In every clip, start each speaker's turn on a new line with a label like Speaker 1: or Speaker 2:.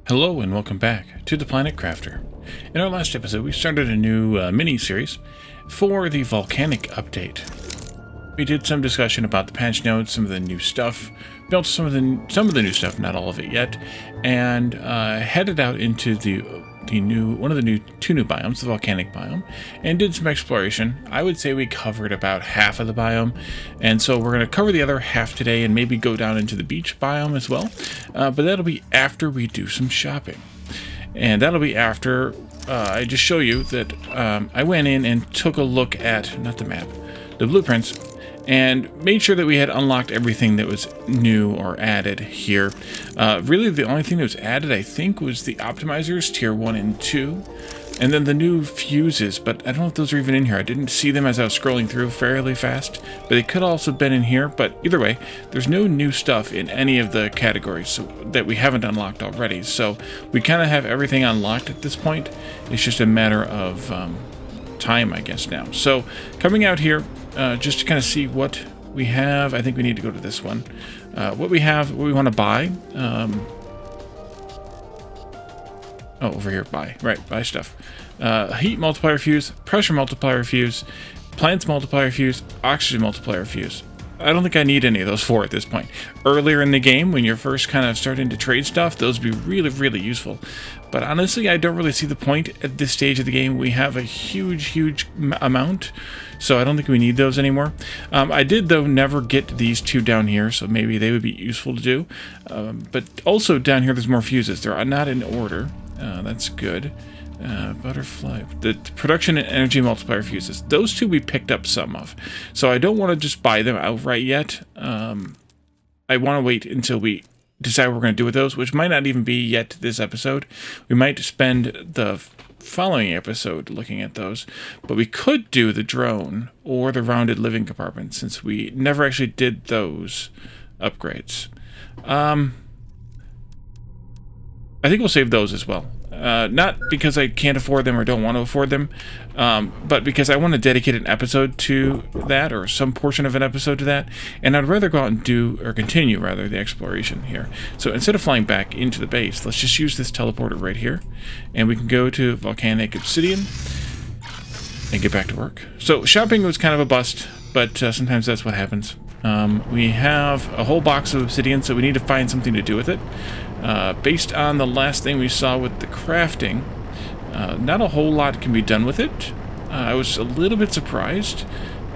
Speaker 1: Hello and welcome back to the Planet Crafter. In our last episode, we started a new mini-series for the Volcanic update. We did some discussion about the patch notes, some of the new stuff, built some of the new stuff, not all of it yet, and headed out into two new biomes, the Volcanic biome, and did some exploration. I would say we covered about half of the biome, and so we're going to cover the other half today and maybe go down into the beach biome as well, but that'll be after we do some shopping. And that'll be after I just show you that I went in and took a look at, not the map, the blueprints, and made sure that we had unlocked everything that was new or added here. Really, the only thing that was added, I think, was the optimizers, tier 1 and 2, and then the new fuses, but I don't know if those are even in here. I didn't see them as I was scrolling through fairly fast, but they could also have been in here. But either way, there's no new stuff in any of the categories that we haven't unlocked already, so we kind of have everything unlocked at this point. It's just a matter of time, I guess, now. So coming out here, just to kind of see what we have. I think we need to go to this one. What we have, what we want to buy. Over here, buy. Right, buy stuff. Heat multiplier fuse, pressure multiplier fuse, plants multiplier fuse, oxygen multiplier fuse. I don't think I need any of those four at this point. Earlier in the game, when you're first kind of starting to trade stuff, those would be really, really useful. But honestly, I don't really see the point at this stage of the game. We have a huge amount, so I don't think we need those anymore. I did, though, never get these two down here, so maybe they would be useful to do. But also down here, there's more fuses. They're not in order. That's good. Butterfly, the production and energy multiplier fuses, those two we picked up some of, so I don't want to just buy them outright yet. I want to wait until we decide what we're going to do with those, which might not even be yet this episode. We might spend the following episode looking at those, but we could do the drone or the rounded living compartment since we never actually did those upgrades. I think we'll save those as well. Not because I can't afford them or don't want to afford them, but because I want to dedicate an episode to that, or some portion of an episode to that, and I'd rather go out and continue the exploration here. So instead of flying back into the base, let's just use this teleporter right here, and we can go to Volcanic Obsidian and get back to work. So shopping was kind of a bust, but sometimes that's what happens. We have a whole box of obsidian, so we need to find something to do with it. Based on the last thing we saw with the crafting, not a whole lot can be done with it. I was a little bit surprised,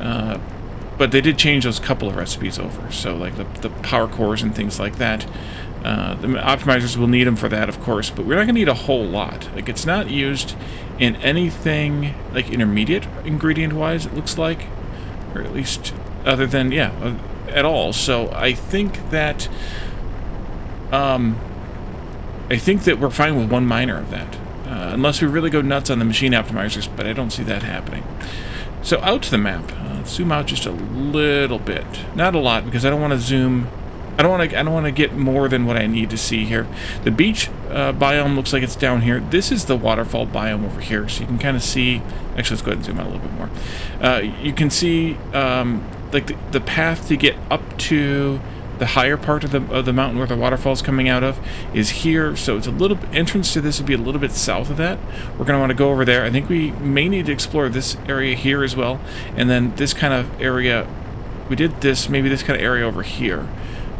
Speaker 1: but they did change those couple of recipes over, so like the power cores and things like that. The optimizers will need them for that, of course, but we're not going to need a whole lot. Like, it's not used in anything like intermediate ingredient-wise, it looks like, or at least other than, at all. So I think that we're fine with one miner of that, unless we really go nuts on the machine optimizers, but I don't see that happening. So out to the map. Let's zoom out just a little bit, not a lot, because I don't want to zoom. I don't want to get more than what I need to see here. The beach biome looks like it's down here. This is the waterfall biome over here, so you can kind of see. Actually, let's go ahead and zoom out a little bit more. You can see like the path to get up to the higher part of the mountain where the waterfall's coming out of is here, so it's a little entrance to this would be a little bit south of that. We're going to want to go over there. I think we may need to explore this area here as well, and then this kind of area. We did this, maybe this kind of area over here,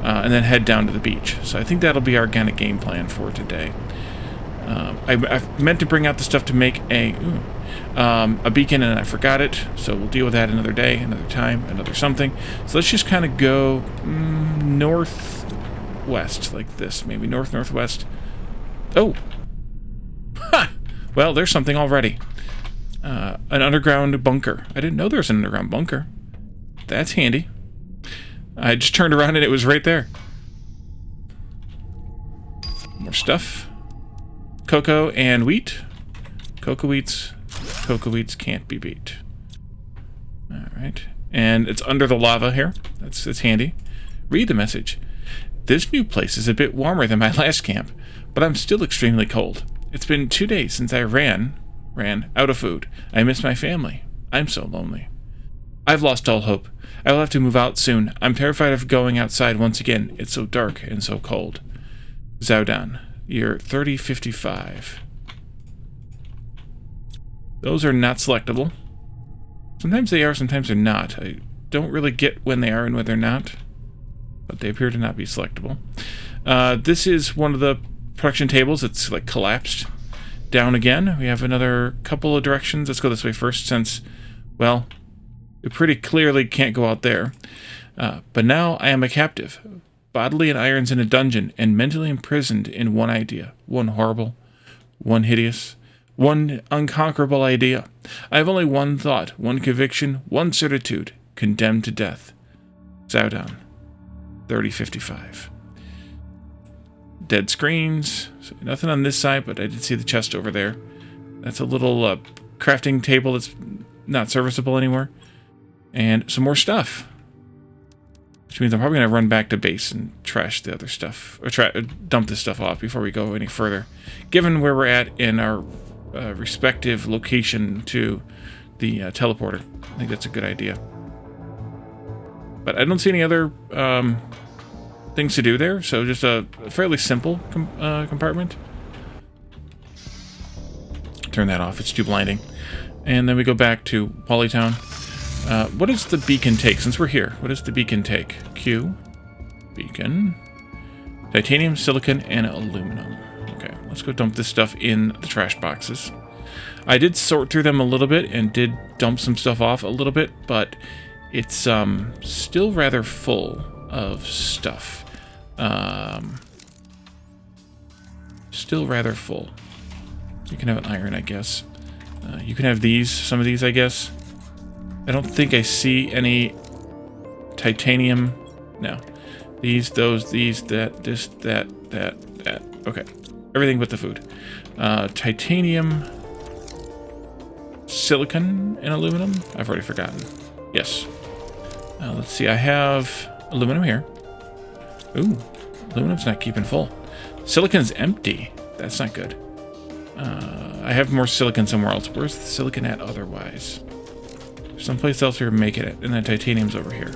Speaker 1: and then head down to the beach. So I think that'll be our kind of game plan for today. I meant to bring out the stuff to make a beacon, and I forgot it, so we'll deal with that another day, another time, another something. So let's just kind of go northwest, like this, maybe northwest. Oh! Ha! Well, there's something already. An underground bunker. I didn't know there was an underground bunker. That's handy. I just turned around and it was right there. More stuff. Cocoa and wheat. Cocoa wheats can't be beat. Alright. And it's under the lava here. That's handy. Read the message. This new place is a bit warmer than my last camp, but I'm still extremely cold. It's been 2 days since I ran out of food. I miss my family. I'm so lonely. I've lost all hope. I will have to move out soon. I'm terrified of going outside once again. It's so dark and so cold. Zowdan. You're 3055. Those are not selectable. Sometimes they are, sometimes they're not. I don't really get when they are and when they're not, but they appear to not be selectable. This is one of the production tables that's like collapsed down again. We have another couple of directions. Let's go this way first, since, well, we pretty clearly can't go out there. But now I am a captive, bodily in irons in a dungeon, and mentally imprisoned in one idea, one horrible, one hideous, one unconquerable idea. I have only one thought, one conviction, one certitude, condemned to death. Zowdown, 3055. Dead screens. So nothing on this side, but I did see the chest over there. That's a little crafting table that's not serviceable anymore. And some more stuff. Which means I'm probably going to run back to base and trash the other stuff. Or dump this stuff off before we go any further. Given where we're at in our respective location to the teleporter. I think that's a good idea. But I don't see any other things to do there, so just a fairly simple compartment. Turn that off, it's too blinding. And then we go back to Polytown. What does the beacon take, since we're here? What does the beacon take? Q, beacon, titanium, silicon, and aluminum. Okay, let's go dump this stuff in the trash boxes. I did sort through them a little bit and did dump some stuff off a little bit, but it's still rather full of stuff. Still rather full. You can have an iron, I guess. You can have these, some of these, I guess. I don't think I see any titanium. No. These, those, these, that, this, that. Okay. Everything but the food. Titanium, silicon, and aluminum? I've already forgotten. Yes. Let's see. I have aluminum here. Ooh. Aluminum's not keeping full. Silicon's empty. That's not good. I have more silicon somewhere else. Where's the silicon at otherwise? Someplace else here, make it at. And then titanium's over here.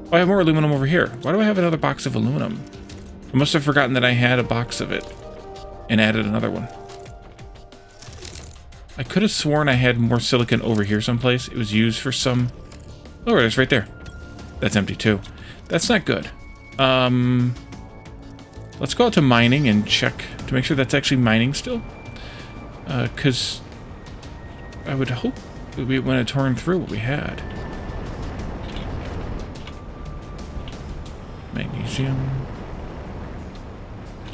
Speaker 1: Oh, I have more aluminum over here. Why do I have another box of aluminum? I must have forgotten that I had a box of it and added another one. I could have sworn I had more silicon over here someplace. It was used for some... Oh, it is right there. That's empty too. That's not good. Let's go out to mining and check to make sure that's actually mining still. Because I would hope we want to turn through what we had. Magnesium.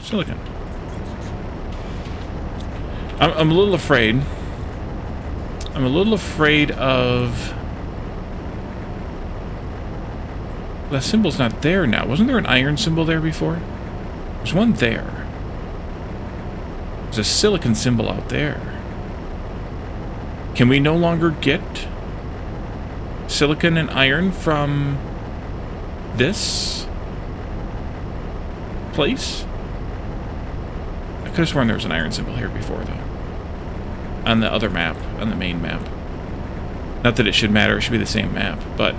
Speaker 1: Silicon. I'm a little afraid. I'm a little afraid of... The symbol's not there now. Wasn't there an iron symbol there before? There's one there. There's a silicon symbol out there. Can we no longer get silicon and iron from this place? I could have sworn there was an iron symbol here before, though. On the other map, on the main map. Not that it should matter, it should be the same map, but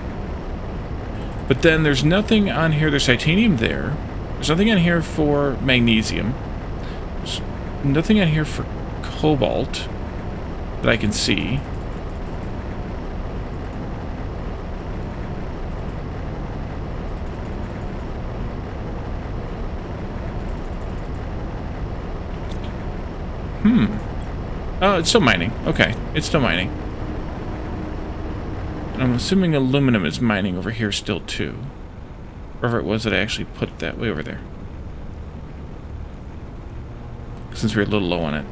Speaker 1: then there's nothing on here. There's titanium there. There's nothing on here for magnesium. There's nothing on here for cobalt that I can see. Oh, it's still mining. Okay, it's still mining. And I'm assuming aluminum is mining over here still, too. Wherever it was that I actually put that way over there. Since we're a little low on it.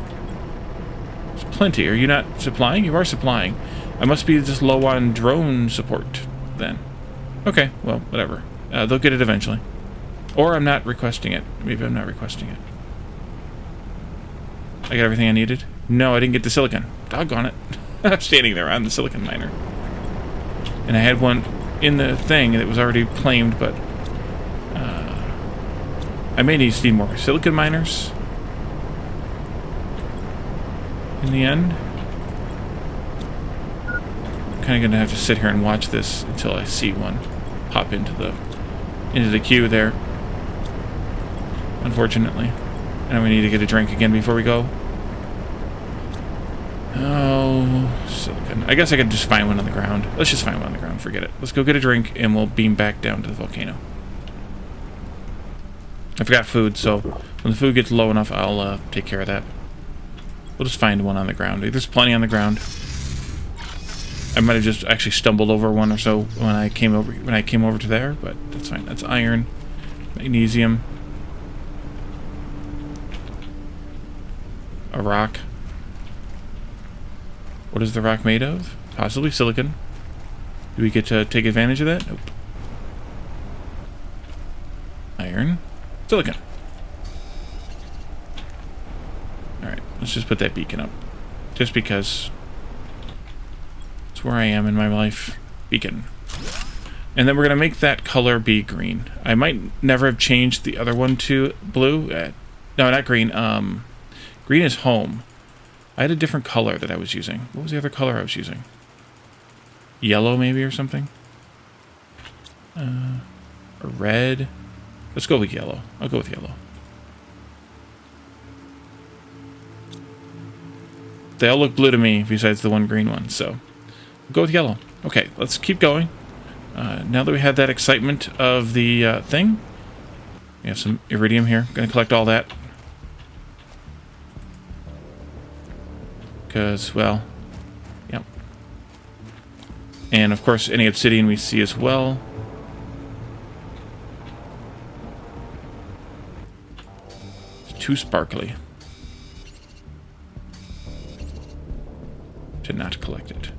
Speaker 1: There's plenty. Are you not supplying? You are supplying. I must be just low on drone support, then. Okay, well, whatever. They'll get it eventually. Or I'm not requesting it. Maybe I'm not requesting it. I got everything I needed? No, I didn't get the silicon. Doggone it. I'm standing there on the silicon miner. And I had one in the thing that was already claimed, but I may need more silicon miners in the end. I'm kind of going to have to sit here and watch this until I see one pop into the queue there. Unfortunately. And we need to get a drink again before we go. Oh, silicon. I guess I could just find one on the ground. Let's just find one on the ground. Forget it. Let's go get a drink, and we'll beam back down to the volcano. I've got food, so when the food gets low enough, I'll take care of that. We'll just find one on the ground. There's plenty on the ground. I might have just actually stumbled over one or so when I came over to there, but that's fine. That's iron, magnesium, a rock. What is the rock made of? Possibly silicon. Do we get to take advantage of that? Nope. Iron, silicon. Alright, let's just put that beacon up. Just because it's where I am in my life. Beacon. And then we're going to make that color be green. I might never have changed the other one to blue. No, not green. Green is home. I had a different color that I was using. What was the other color I was using? Yellow, maybe, or something? Or red? Let's go with yellow. I'll go with yellow. They all look blue to me, besides the one green one, so we'll go with yellow. Okay, let's keep going. Now that we had that excitement of the thing, we have some iridium here. Gonna collect all that. Because, well, yep. And, of course, any obsidian we see as well. It's too sparkly to not collect it.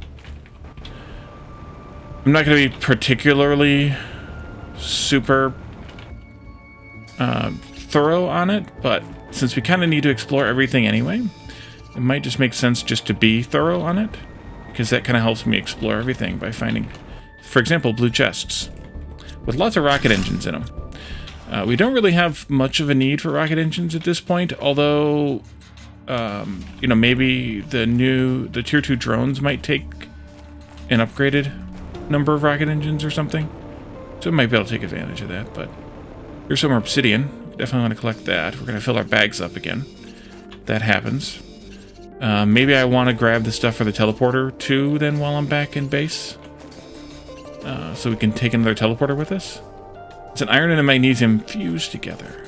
Speaker 1: I'm not going to be particularly super thorough on it, but since we kind of need to explore everything anyway, it might just make sense just to be thorough on it, because that kind of helps me explore everything by finding, for example, blue chests with lots of rocket engines in them. We don't really have much of a need for rocket engines at this point, although, you know, maybe the tier 2 drones might take an upgraded number of rocket engines or something, so we might be able to take advantage of that. But here's some more obsidian. Definitely want to collect that. We're going to fill our bags up again. That happens. Maybe I want to grab the stuff for the teleporter too then while I'm back in base. So we can take another teleporter with us. It's an iron and a magnesium fused together.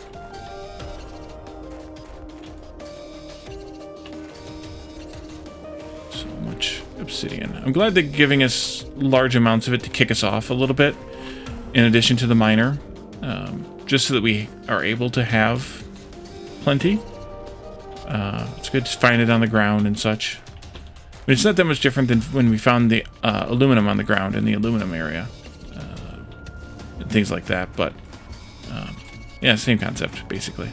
Speaker 1: So much obsidian. I'm glad they're giving us large amounts of it to kick us off a little bit, in addition to the miner, just so that we are able to have plenty. It's good to find it on the ground and such. I mean, it's not that much different than when we found the aluminum on the ground in the aluminum area. And things like that, but yeah, same concept, basically.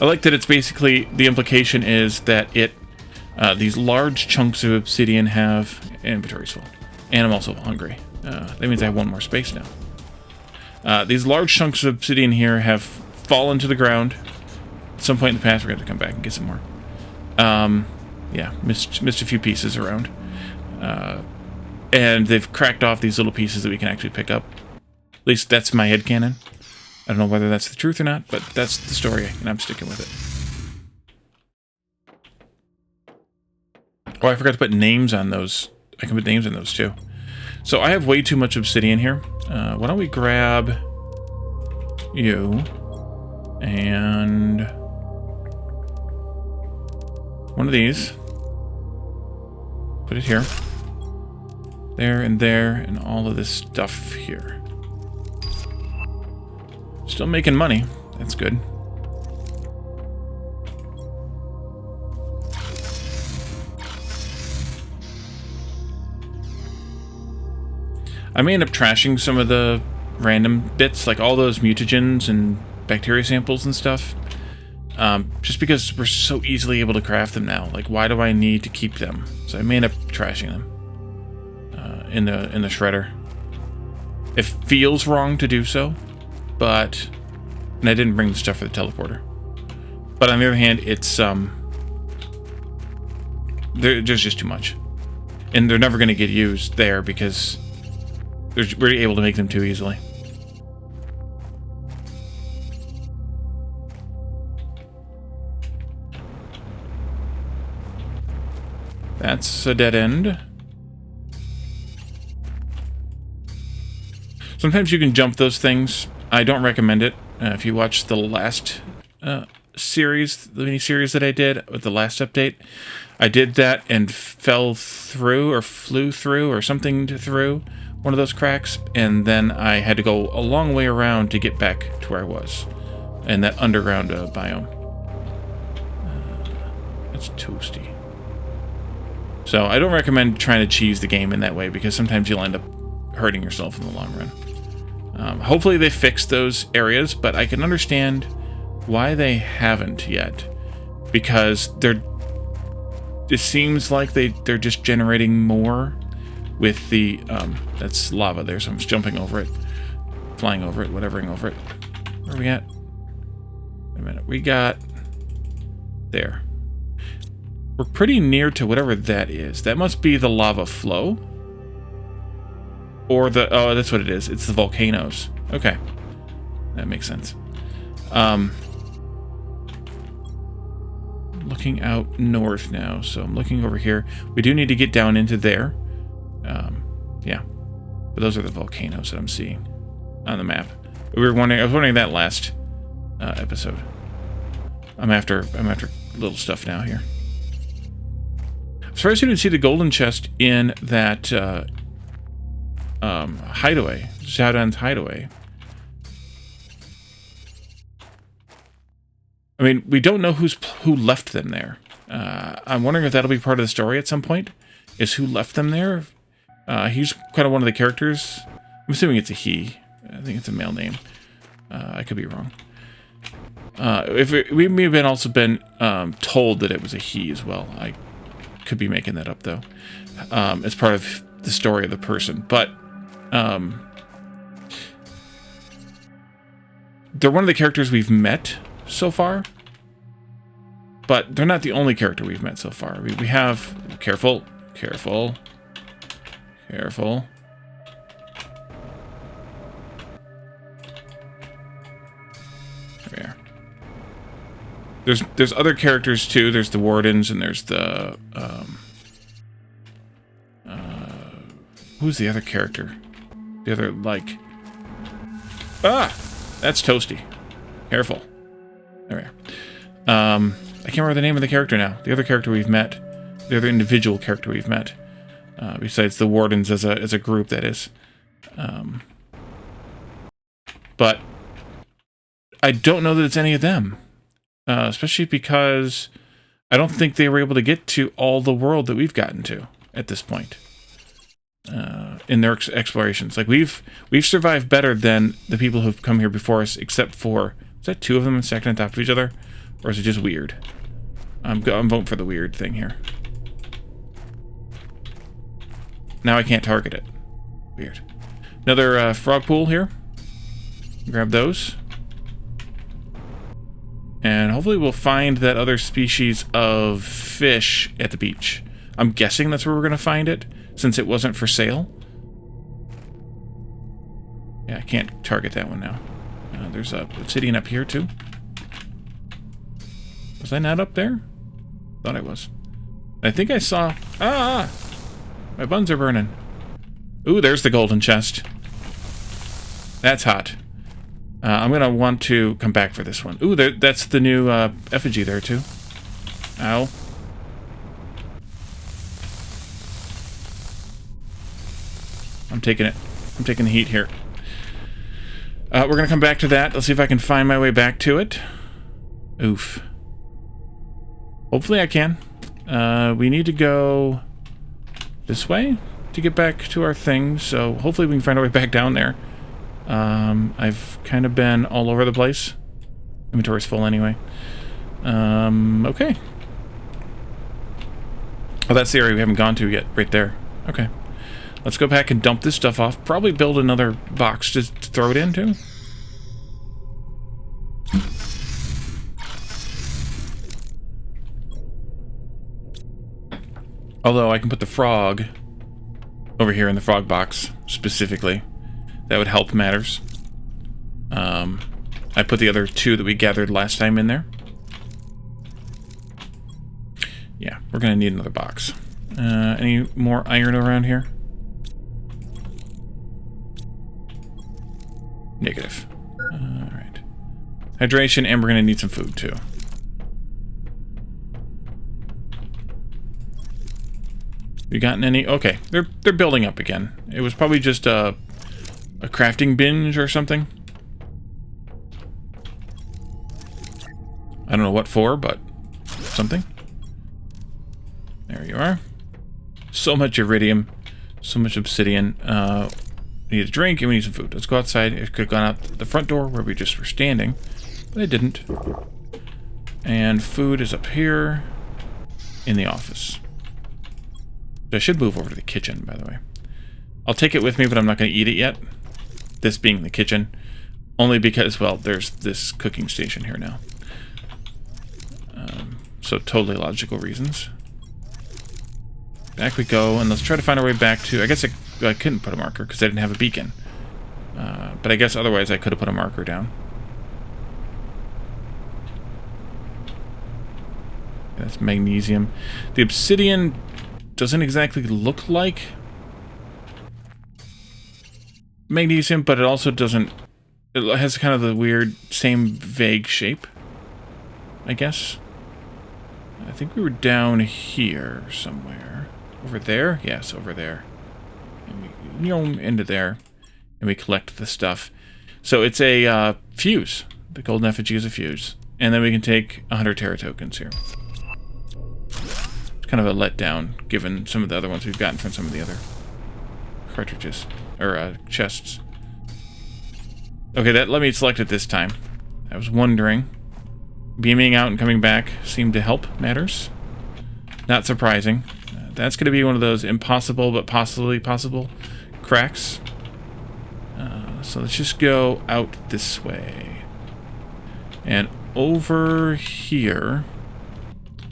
Speaker 1: I like that it's basically, the implication is that these large chunks of obsidian have, inventory's full, and I'm also hungry. That means I have one more space now. These large chunks of obsidian here have fallen to the ground. At some point in the past, we're going to come back and get some more. Yeah, missed a few pieces around. And they've cracked off these little pieces that we can actually pick up. At least that's my headcanon. I don't know whether that's the truth or not, but that's the story, and I'm sticking with it. Oh, I forgot to put names on those. I can put names on those, too. So I have way too much obsidian here. Why don't we grab you and one of these. Put it here. There, and all of this stuff here. Still making money. That's good. I may end up trashing some of the random bits, like all those mutagens and bacteria samples and stuff. Just because we're so easily able to craft them now. Like, why do I need to keep them? So I may end up trashing them in the shredder. It feels wrong to do so, but and I didn't bring the stuff for the teleporter. But on the other hand, it's there's just too much, and they're never going to get used there because we're able to make them too easily. That's a dead end. Sometimes you can jump those things. I don't recommend it. If you watch the last series, the mini-series that I did with the last update, I did that and fell through or flew through or something through one of those cracks, and then I had to go a long way around to get back to where I was in that underground biome. That's toasty. So I don't recommend trying to cheese the game in that way, because sometimes you'll end up hurting yourself in the long run. Hopefully they fixed those areas, but I can understand why they haven't yet, because it seems like they're just generating more with the that's lava there, so I'm just jumping over it, flying over it, whatevering over it. Where are we at? Wait a minute, we got there. We're pretty near to whatever that is. That must be the lava flow. Or the... Oh, that's what it is. It's the volcanoes. Okay. That makes sense. Looking out north now, so I'm looking over here. We do need to get down into there. Yeah. But those are the volcanoes that I'm seeing on the map. I was wondering that last episode. I'm after little stuff now here. As far as you didn't see the golden chest in that hideaway, Zhao hideaway. I mean, we don't know who left them there. I'm wondering if that'll be part of the story at some point. Is who left them there? He's kind of one of the characters. I'm assuming it's a he. I think it's a male name. I could be wrong. We may have also been told that it was a he as well. I could be making that up, though, as part of the story of the person. But they're one of the characters we've met so far, but they're not the only character we've met so far. We have... Careful. Careful. Careful. There we are. There's other characters too. There's the wardens, and there's the who's the other character? The other, like... Ah! That's Toasty. Careful. There we are. I can't remember the name of the character now. The other character we've met. The other individual character we've met. Besides the wardens as a group, that is. But I don't know that it's any of them. Especially because I don't think they were able to get to all the world that we've gotten to at this point. In their explorations. Like, we've survived better than the people who've come here before us, except for... Is that two of them stacked on top of each other? Or is it just weird? I'm voting for the weird thing here. Now I can't target it. Weird. Another frog pool here. Grab those. And hopefully we'll find that other species of fish at the beach. I'm guessing that's where we're going to find it, since it wasn't for sale. Yeah, I can't target that one now. There's a obsidian up here, too. Was I not up there? Thought I was. I think I saw... Ah! My buns are burning. Ooh, there's the golden chest. That's hot. I'm going to want to come back for this one. Ooh, that's the new effigy there, too. Ow. I'm taking it. I'm taking the heat here. We're going to come back to that. Let's see if I can find my way back to it. Oof. Hopefully I can. We need to go this way to get back to our thing, so hopefully we can find our way back down there. I've kind of been all over the place. Inventory's full anyway. Okay. Oh, that's the area we haven't gone to yet, right there. Okay. Let's go back and dump this stuff off. Probably build another box to throw it into. Although I can put the frog over here in the frog box, specifically. That would help matters. I put the other two that we gathered last time in there. Yeah, we're going to need another box. Any more iron around here? Negative. Alright. Hydration, and we're going to need some food, too. You gotten any? Okay, they're building up again. It was probably just a crafting binge or something. I don't know what for, but something. There you are. So much iridium, so much obsidian. We need a drink and we need some food. Let's go outside. It could have gone out the front door where we just were standing, but it didn't. And food is up here in the office. I should move over to the kitchen, by the way. I'll take it with me, but I'm not going to eat it yet. This being the kitchen. Only because, well, there's this cooking station here now. So totally logical reasons. Back we go, and let's try to find our way back to... I guess I couldn't put a marker because I didn't have a beacon. But I guess otherwise I could have put a marker down. That's magnesium. The obsidian doesn't exactly look like magnesium, but it also doesn't... It has kind of the weird, same vague shape, I guess. I think we were down here somewhere. Over there? Yes, over there. And we gnome into there, and we collect the stuff. So it's a fuse. The golden effigy is a fuse. And then we can take 100 Terra tokens here. It's kind of a letdown, given some of the other ones we've gotten from some of the other cartridges. Or chests. Okay, that let me select it this time. I was wondering. Beaming out and coming back seemed to help matters. Not surprising. That's going to be one of those impossible but possibly possible cracks. So let's just go out this way. And over here.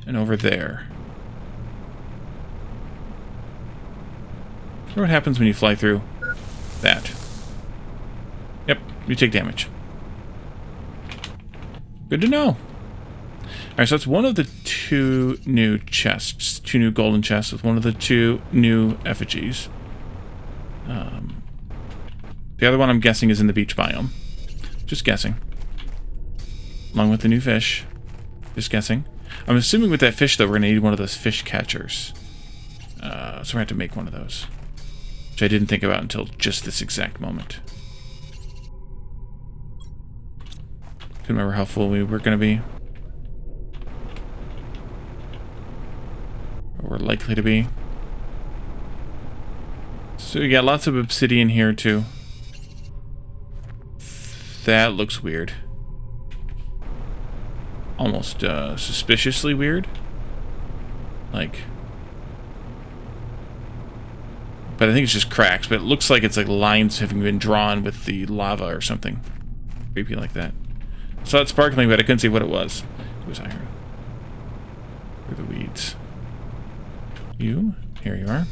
Speaker 1: And over there. You know what happens when you fly through that? Yep, you take damage. Good to know. Alright, so that's one of the two new chests. Two new golden chests with one of the two new effigies. The other one I'm guessing is in the beach biome. Just guessing. Along with the new fish. Just guessing. I'm assuming with that fish, though, we're going to need one of those fish catchers. So we're going to have to make one of those. Which I didn't think about until just this exact moment. Couldn't remember how full we were going to be. Or we're likely to be. So you got lots of obsidian here, too. That looks weird. Almost suspiciously weird. Like... But I think it's just cracks, but it looks like it's like lines having been drawn with the lava or something. Creepy like that. Saw it sparkling, but I couldn't see what it was. It was iron. Through the weeds. You? Here you are.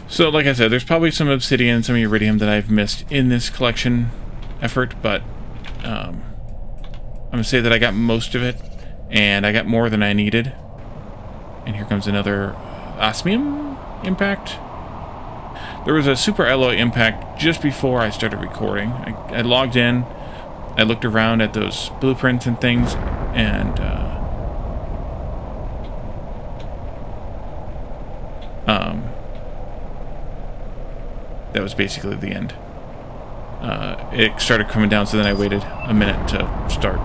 Speaker 1: So, like I said, there's probably some obsidian and some iridium that I've missed in this collection effort, but I'm going to say that I got most of it, and I got more than I needed. And here comes another osmium impact. There was a super alloy impact just before I started recording. I logged in, I looked around at those blueprints and things, and that was basically the end. It started coming down, so then I waited a minute to start.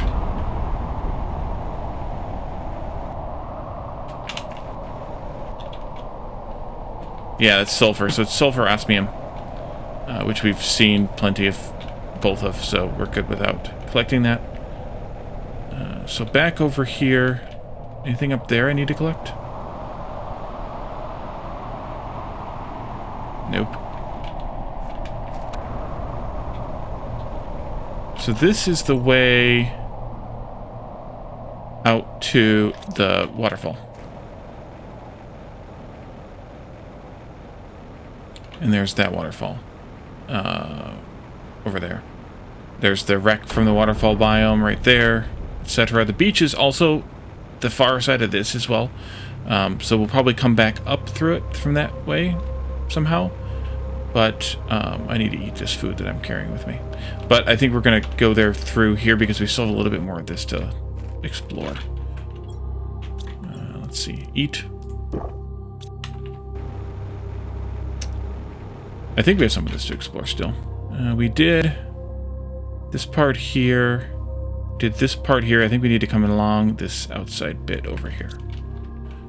Speaker 1: Yeah, that's sulfur. So it's sulfur osmium, which we've seen plenty of both of, so we're good without collecting that. So back over here. Anything up there I need to collect? Nope. So this is the way out to the waterfall. And there's that waterfall. Over there. There's the wreck from the waterfall biome right there. etc. The beach is also the far side of this as well. So we'll probably come back up through it from that way somehow. But I need to eat this food that I'm carrying with me. But I think we're going to go there through here because we still have a little bit more of this to explore. Let's see. Eat. I think we have some of this to explore still. We did this part here. Did this part here. I think we need to come along this outside bit over here.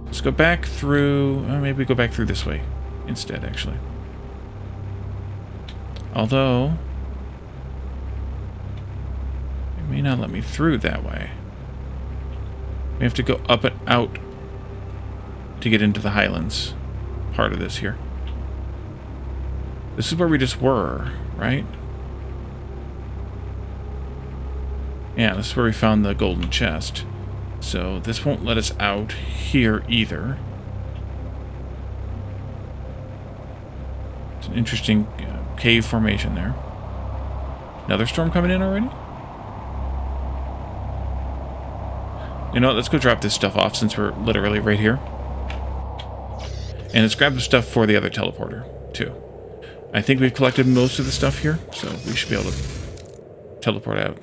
Speaker 1: Let's go back through... maybe go back through this way instead, actually. Although... it may not let me through that way. We have to go up and out to get into the highlands part of this here. This is where we just were, right? Yeah, this is where we found the golden chest. So this won't let us out here either. It's an interesting cave formation there. Another storm coming in already? You know what, let's go drop this stuff off since we're literally right here. And let's grab the stuff for the other teleporter, too. I think we've collected most of the stuff here, so we should be able to teleport out.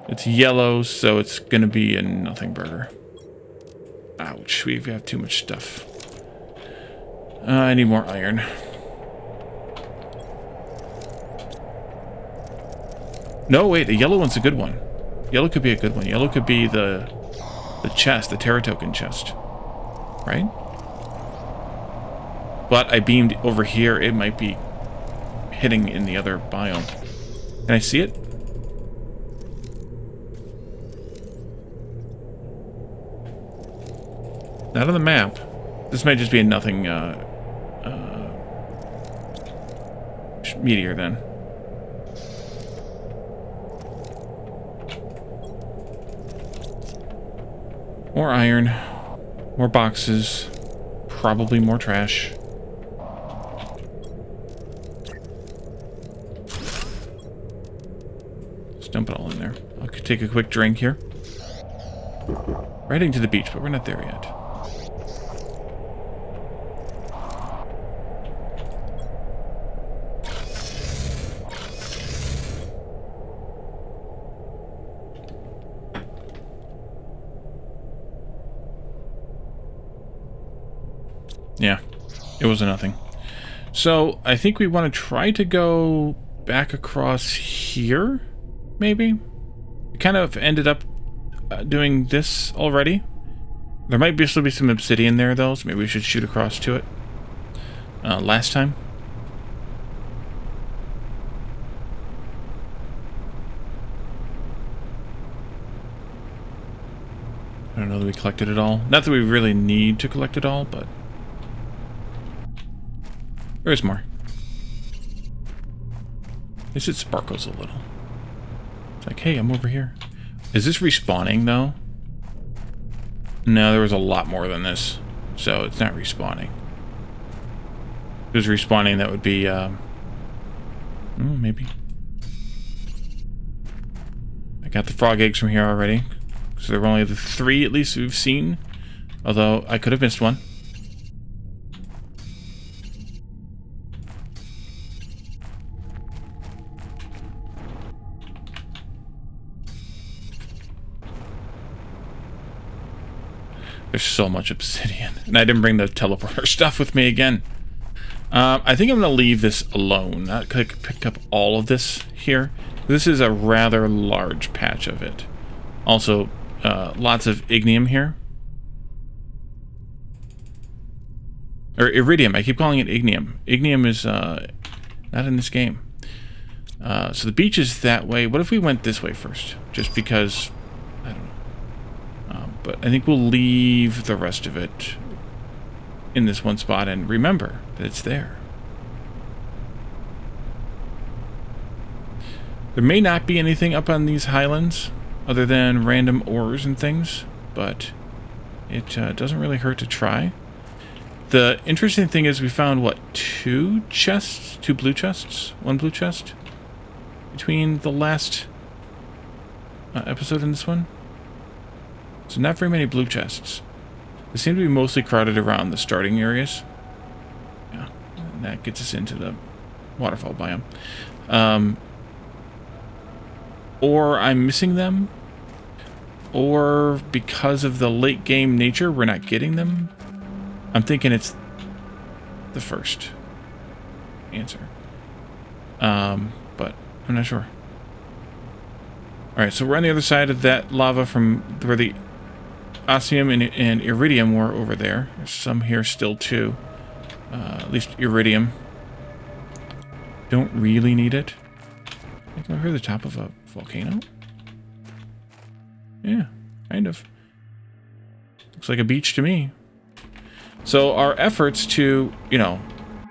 Speaker 1: It's yellow, so it's going to be a nothing burger. Ouch, we have too much stuff. I need more iron. No, wait, the yellow one's a good one. Yellow could be a good one. Yellow could be the chest, the Terra token chest. Right? But I beamed over here, it might be hitting in the other biome. Can I see it? Not on the map. This might just be a nothing meteor then. More iron. More boxes. Probably more trash. Just dump it all in there. I'll take a quick drink here. We're heading to the beach, but we're not there yet. Yeah, it was a nothing. So, I think we want to try to go back across here, maybe? We kind of ended up doing this already. There might still be some obsidian there, though, so maybe we should shoot across to it. Last time. I don't know that we collected it all. Not that we really need to collect it all, but... there's more. At least it sparkles a little. It's like, hey, I'm over here. Is this respawning, though? No, there was a lot more than this. So it's not respawning. If it was respawning, that would be, maybe. I got the frog eggs from here already. So there were only the 3, at least, we've seen. Although, I could have missed one. There's so much obsidian. And I didn't bring the teleporter stuff with me again. I think I'm going to leave this alone. Not pick up all of this here. This is a rather large patch of it. Also, lots of ignium here. Or iridium. I keep calling it ignium. Ignium is not in this game. So the beach is that way. What if we went this way first? Just because... I don't know. But I think we'll leave the rest of it in this one spot and remember that it's there. There may not be anything up on these highlands other than random ores and things, but it doesn't really hurt to try. The interesting thing is we found, what, 2 chests? 2 blue chests? 1 blue chest? Between the last episode and this one? So not very many blue chests. They seem to be mostly crowded around the starting areas. Yeah, and that gets us into the waterfall biome. Or I'm missing them, or because of the late game nature, we're not getting them. I'm thinking it's the first answer. But I'm not sure. Alright, so we're on the other side of that lava from where the osmium and iridium were over there. There's some here still too. At least iridium. Don't really need it. I think I'm over the top of a volcano. Yeah, kind of. Looks like a beach to me. So our efforts to, you know,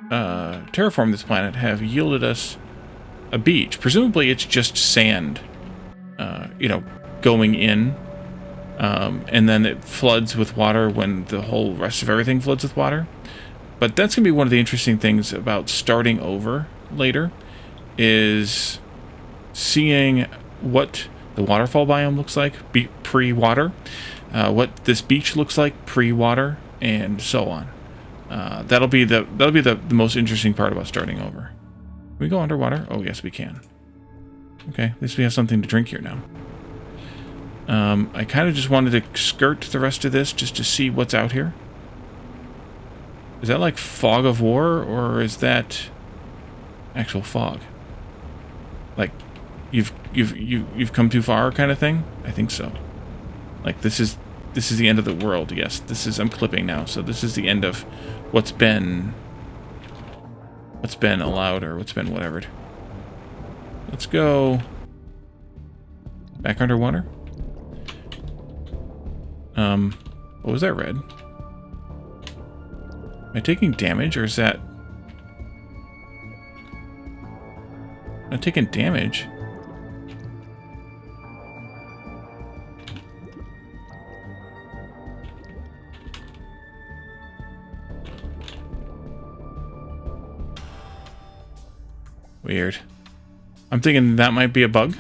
Speaker 1: terraform this planet have yielded us a beach. Presumably it's just sand, you know, going in. And then it floods with water when the whole rest of everything floods with water. But that's going to be one of the interesting things about starting over later, is seeing what the waterfall biome looks like pre-water, what this beach looks like pre-water, and so on. That'll be the most interesting part about starting over. Can we go underwater? Oh yes, we can. Okay, at least we have something to drink here now. I kind of just wanted to skirt the rest of this just to see what's out here. Is that like fog of war, or is that actual fog? Like you've come too far kind of thing? I think so. Like this is the end of the world. Yes, I'm clipping now. So this is the end of what's been allowed, or what's been whatever. Let's go back underwater. What was that red? Am I taking damage, or is that... I'm not taking damage. Weird. I'm thinking that might be a bug.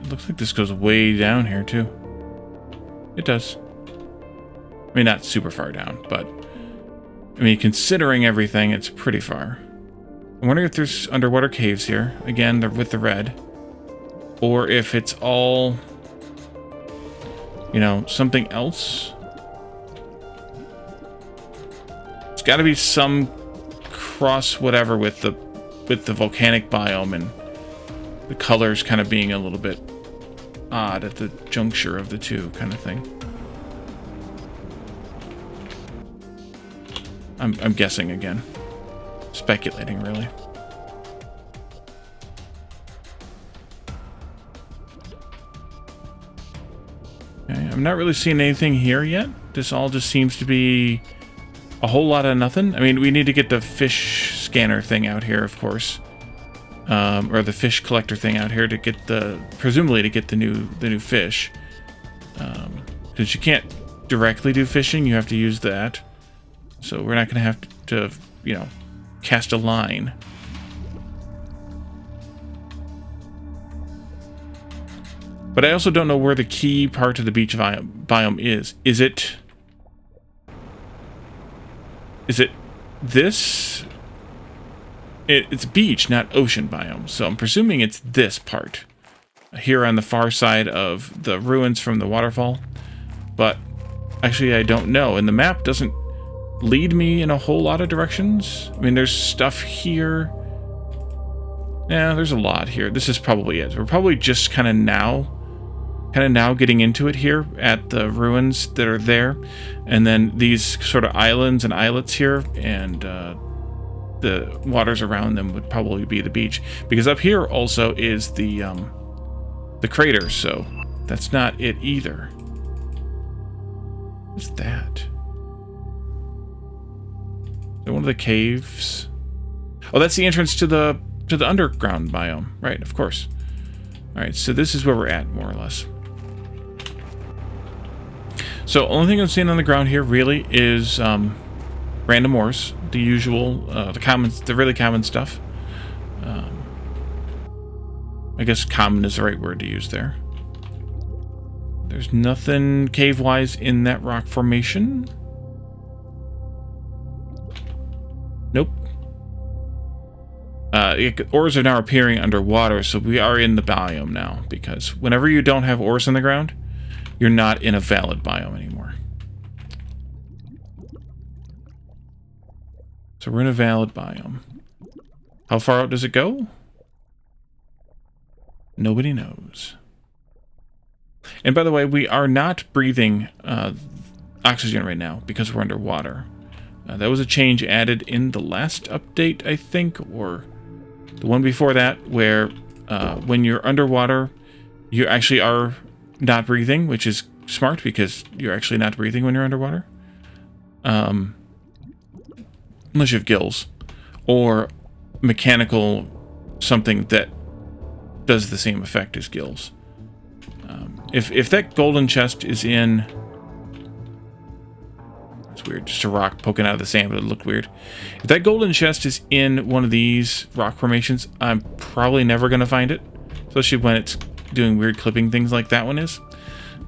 Speaker 1: It looks like this goes way down here, too. It does. I mean, not super far down, but... I mean, considering everything, it's pretty far. I'm wondering if there's underwater caves here. Again, they're with the red. Or if it's all... you know, something else. It's got to be some cross whatever with the volcanic biome, and the colors kind of being a little bit odd at the juncture of the two kind of thing. I'm guessing again. Speculating, really. Okay, I'm not really seeing anything here yet. This all just seems to be a whole lot of nothing. I mean, we need to get the fish scanner thing out here, of course. Or the fish collector thing out here to get presumably to get the new fish. Because you can't directly do fishing, you have to use that. So we're not going to have to, you know, cast a line. But I also don't know where the key part of the beach biome is. Is it this? It's beach, not ocean biome. So I'm presuming it's this part. Here on the far side of the ruins from the waterfall. But actually I don't know. And the map doesn't lead me in a whole lot of directions. I mean, there's stuff here. Yeah, there's a lot here. This is probably it. We're probably just kind of now getting into it here at the ruins that are there. And then these sort of islands and islets here, and the waters around them would probably be the beach. Because up here also is the crater, so that's not it either. What's that? Is that one of the caves? Oh, that's the entrance to the underground biome, right? Of course. All right, so this is where we're at, more or less. So, only thing I'm seeing on the ground here really is random ores, the usual, the really common stuff. I guess common is the right word to use there. There's nothing cave-wise in that rock formation. Nope. Ores are now appearing underwater, so we are in the biome now, because whenever you don't have ores in the ground, you're not in a valid biome anymore. So we're in a valid biome. How far out does it go? Nobody knows. And by the way, we are not breathing oxygen right now because we're underwater. That was a change added in the last update, I think, or the one before that, where when you're underwater, you actually are not breathing, which is smart because you're actually not breathing when you're underwater. Unless you have gills or mechanical something that does the same effect as gills. If that golden chest is in... It's weird, just a rock poking out of the sand, but it looked weird. If that golden chest is in one of these rock formations, I'm probably never going to find it. Especially when it's doing weird clipping things like that one is.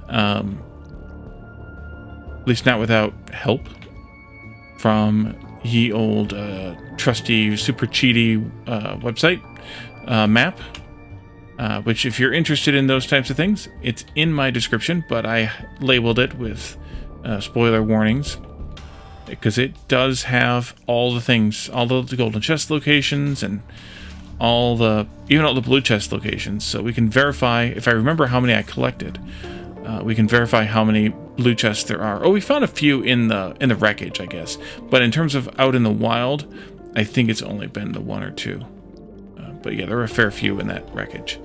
Speaker 1: At least not without help from ye old trusty super cheaty website map. Which, if you're interested in those types of things, it's in my description, but I labeled it with spoiler warnings because it does have all the things, all the golden chest locations and even all the blue chest locations. So we can verify, if I remember how many I collected, we can verify how many blue chests there are. Oh, we found a few in the wreckage, I guess. But in terms of out in the wild, I think it's only been the one or two. But yeah, there were a fair few in that wreckage.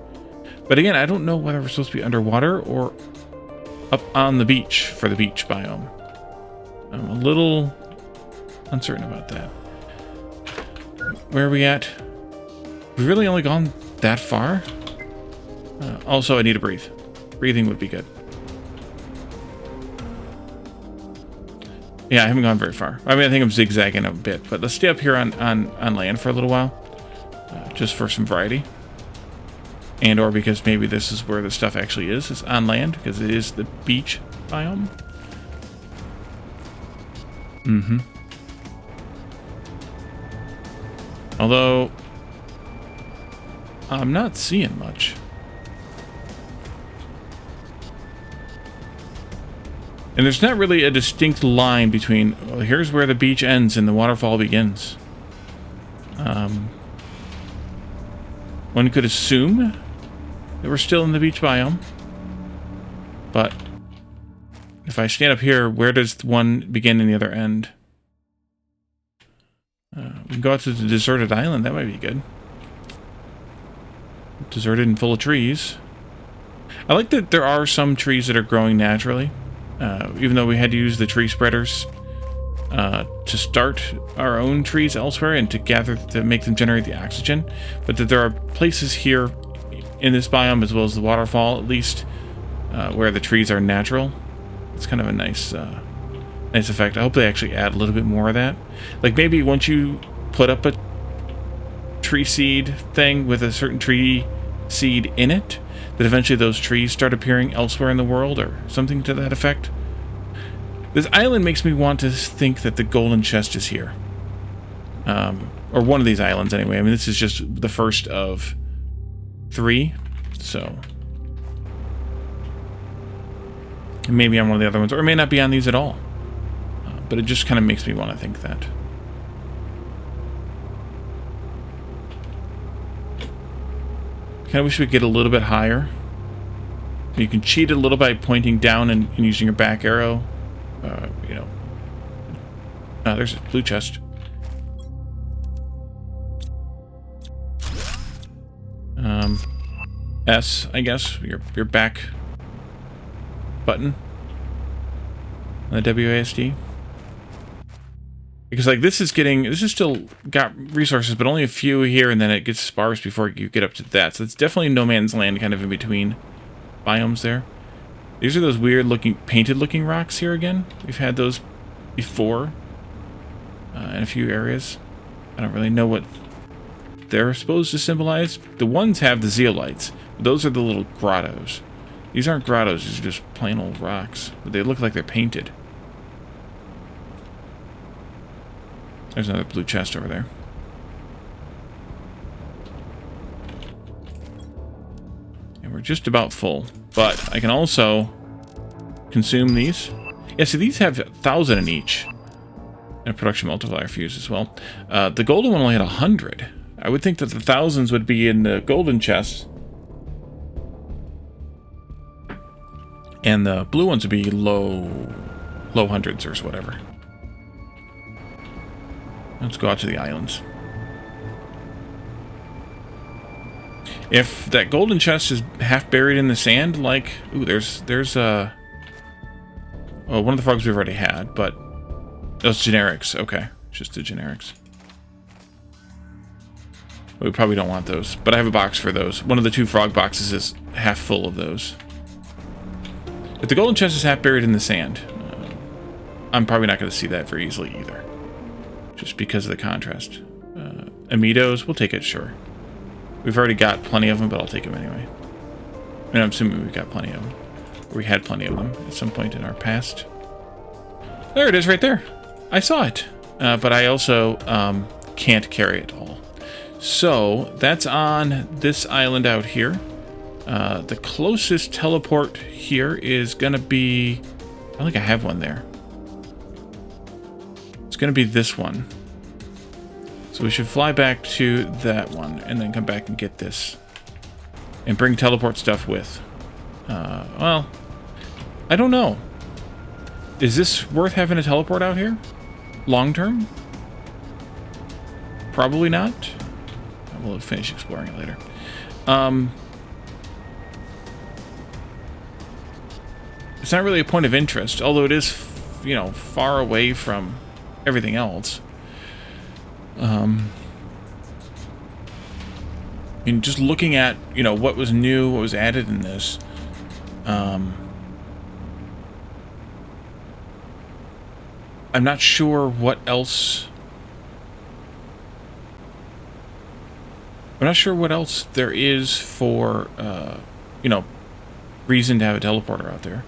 Speaker 1: But again, I don't know whether we're supposed to be underwater or up on the beach for the beach biome. I'm a little uncertain about that. Where are we at? We've really only gone that far? Also, I need to breathe. Breathing would be good. Yeah, I haven't gone very far. I mean, I think I'm zigzagging a bit, but let's stay up here on land for a little while. Just for some variety. And or because maybe this is where the stuff actually is on land, because it is the beach biome. Although, I'm not seeing much. And there's not really a distinct line between, well, here's where the beach ends and the waterfall begins. One could assume that we're still in the beach biome. But if I stand up here, where does one begin and the other end? We can go out to the deserted island. That might be good. Deserted and full of trees. I like that there are some trees that are growing naturally. Even though we had to use the tree spreaders to start our own trees elsewhere and to make them generate the oxygen. But that there are places here in this biome, as well as the waterfall at least, where the trees are natural. It's kind of a nice effect. I hope they actually add a little bit more of that. Like maybe once you put up a tree seed thing with a certain tree seed in it, that eventually those trees start appearing elsewhere in the world or something to that effect. This island makes me want to think that the golden chest is here. Or one of these islands anyway. I mean, this is just the first of 3, so maybe on one of the other ones, or it may not be on these at all, but it just kind of makes me want to think that. Kind of wish we could get a little bit higher. You can cheat a little by pointing down and using your back arrow. You know, there's a blue chest. S, I guess, your back button on the WASD. Because like this is still got resources, but only a few here, and then it gets sparse before you get up to that. So it's definitely no man's land, kind of in between biomes there. These are those weird looking, painted looking rocks here again. We've had those before in a few areas. I don't really know what they're supposed to symbolize. The ones have the zeolites. Those are the little grottos. These aren't grottos, these are just plain old rocks. But they look like they're painted. There's another blue chest over there. And we're just about full. But I can also consume these. Yeah, see, these have 1,000 in each. And a production multiplier fuse as well. The golden one only had 100. I would think that the thousands would be in the golden chest. And the blue ones would be low hundreds or whatever. Let's go out to the islands. If that golden chest is half buried in the sand, like... Ooh, there's oh, one of the frogs we've already had, but... Those generics, okay. Just the generics. We probably don't want those, but I have a box for those. One of the 2 frog boxes is half full of those. If the golden chest is half buried in the sand, I'm probably not going to see that very easily either. Just because of the contrast. Amitos, we'll take it, sure. We've already got plenty of them, but I'll take them anyway. And I'm assuming we've got plenty of them. Or we had plenty of them at some point in our past. There it is right there. I saw it. But I also can't carry it all. So, that's on this island out here. The closest teleport here is going to be... I don't think I have one there. It's going to be this one. So we should fly back to that one and then come back and get this. And bring teleport stuff with. Well, I don't know. Is this worth having a teleport out here? Long term? Probably not. We'll finish exploring it later. It's not really a point of interest, although it is, you know, far away from everything else. I mean, just looking at, you know, what was new, what was added in this. I'm not sure what else. I'm not sure what else there is for, you know, reason to have a teleporter out there.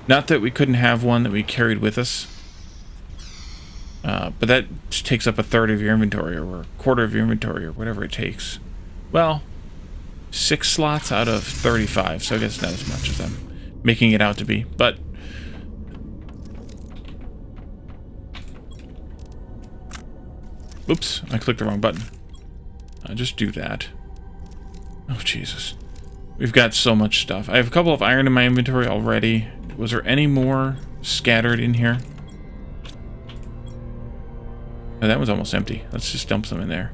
Speaker 1: Not that we couldn't have one that we carried with us. But that takes up 1/3 of your inventory, or 1/4 of your inventory, or whatever it takes. Well, 6 slots out of 35, so I guess not as much as I'm making it out to be. But oops, I clicked the wrong button. Just do that. Oh, Jesus. We've got so much stuff. I have a couple of iron in my inventory already. Was there any more scattered in here? Oh, that was almost empty. Let's just dump some in there.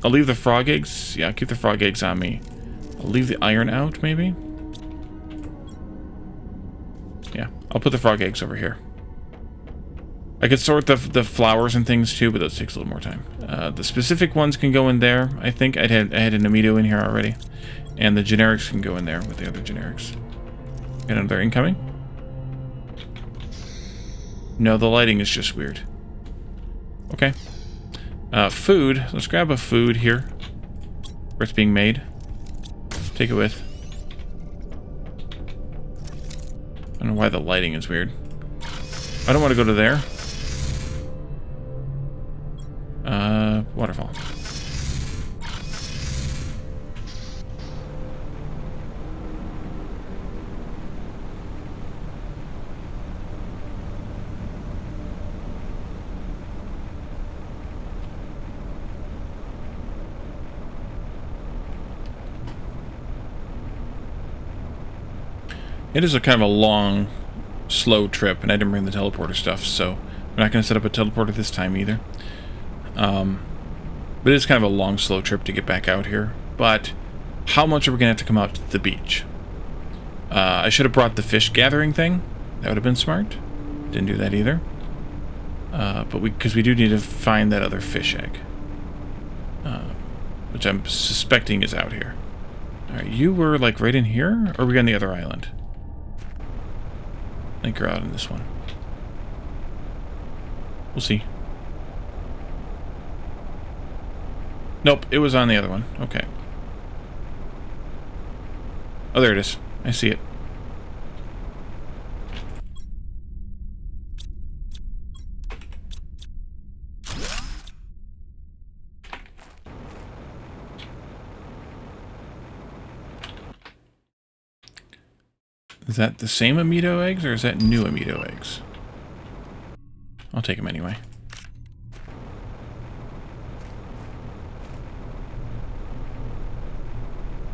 Speaker 1: I'll leave the frog eggs. Yeah, I'll keep the frog eggs on me. I'll leave the iron out, maybe? Yeah, I'll put the frog eggs over here. I could sort the flowers and things too, but those takes a little more time. The specific ones can go in there. I think I had an Amito in here already. And the generics can go in there with the other generics. Got another incoming? No, the lighting is just weird. Okay. Food. Let's grab a food here. Where it's being made. Take it with. I don't know why the lighting is weird. I don't want to go to there. Waterfall. It is a kind of a long, slow trip, and I didn't bring the teleporter stuff, so I'm not going to set up a teleporter this time either. But it is kind of a long, slow trip to get back out here. But how much are we going to have to come out to the beach? I should have brought the fish gathering thing. That would have been smart. Didn't do that either. But because we do need to find that other fish egg. Which I'm suspecting is out here. Alright, you were like right in here? Or are we on the other island? I think you're out on this one. We'll see. Nope, it was on the other one. Okay. Oh, there it is. I see it. Is that the same amido eggs, or is that new amido eggs? I'll take them anyway.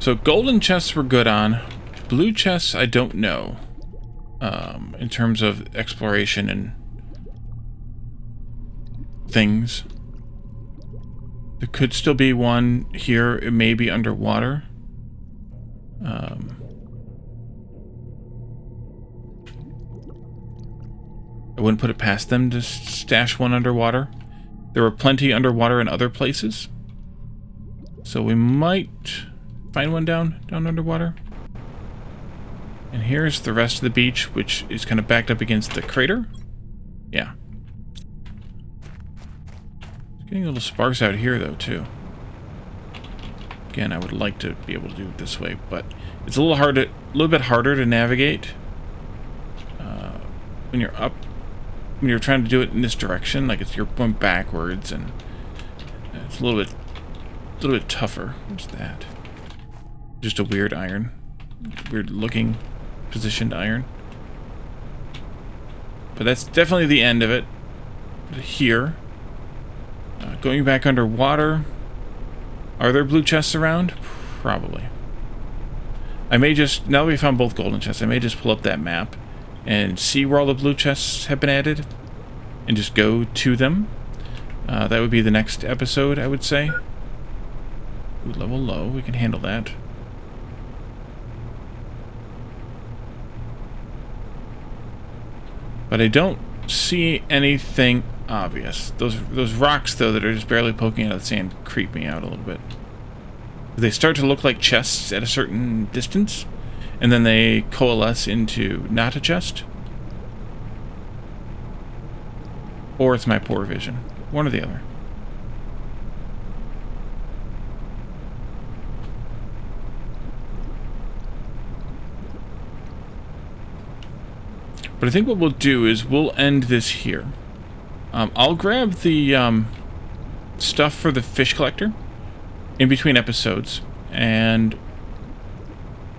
Speaker 1: So golden chests we're good on. Blue chests, I don't know. In terms of exploration and things. There could still be one here. It may be underwater. I wouldn't put it past them to stash one underwater. There were plenty underwater in other places. So we might find one down underwater. And here's the rest of the beach, which is kind of backed up against the crater. Yeah. It's getting a little sparse out here, though, too. Again, I would like to be able to do it this way, but it's a little bit harder to navigate when you're up. When you're trying to do it in this direction, like you're going backwards, and it's a little bit tougher. What's that? Just a weird iron, weird looking positioned iron. But that's definitely the end of it. Here, going back underwater. Are there blue chests around? Probably. I may just, now that we found both golden chests, I may just pull up that map and see where all the blue chests have been added and just go to them. That would be the next episode, I would say. Ooh, level low, we can handle that. But I don't see anything obvious. Those rocks, though, that are just barely poking out of the sand creep me out a little bit. They start to look like chests at a certain distance, and then they coalesce into not a chest. Or it's my poor vision. One or the other. But I think what we'll do is we'll end this here. I'll grab the stuff for the fish collector in between episodes and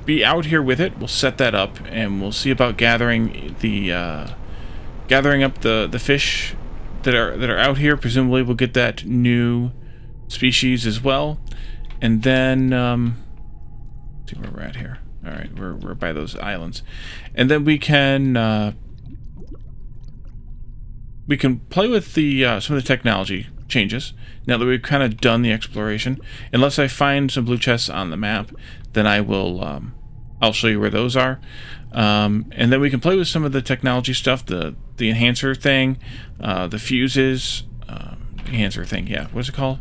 Speaker 1: be out here with it. We'll set that up and we'll see about gathering the gathering up the fish that are out here. Presumably we'll get that new species as well. And then let's see where we're at here. All right, we're by those islands, and then we can play with the some of the technology changes now that we've kind of done the exploration. Unless I find some blue chests on the map, then I will I'll show you where those are, and then we can play with some of the technology stuff, the enhancer thing, the fuses, enhancer thing. Yeah, what's it called?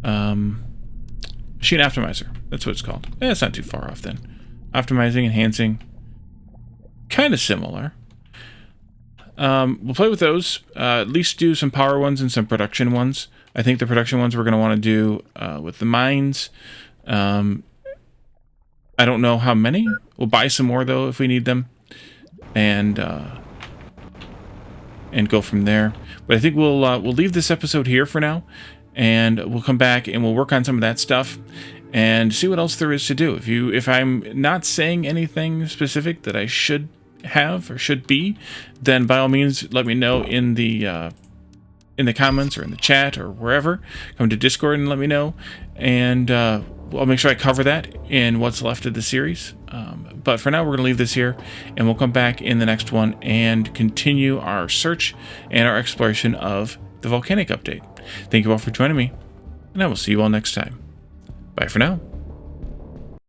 Speaker 1: Machine optimizer. That's what it's called. It's not too far off then. Optimizing, enhancing, kind of similar. We'll play with those. At least do some power ones and some production ones. I think the production ones we're going to want to do with the mines. I don't know how many. We'll buy some more though if we need them, and go from there. But I think we'll leave this episode here for now, and we'll come back and we'll work on some of that stuff and see what else there is to do. If I'm not saying anything specific that I should have or should be, then by all means let me know in the comments or in the chat or wherever. Come to Discord and let me know, and I'll make sure I cover that in what's left of the series. But for now, we're going to leave this here, and we'll come back in the next one and continue our search and our exploration of the volcanic update. Thank you all for joining me, and I will see you all next time. Bye for now.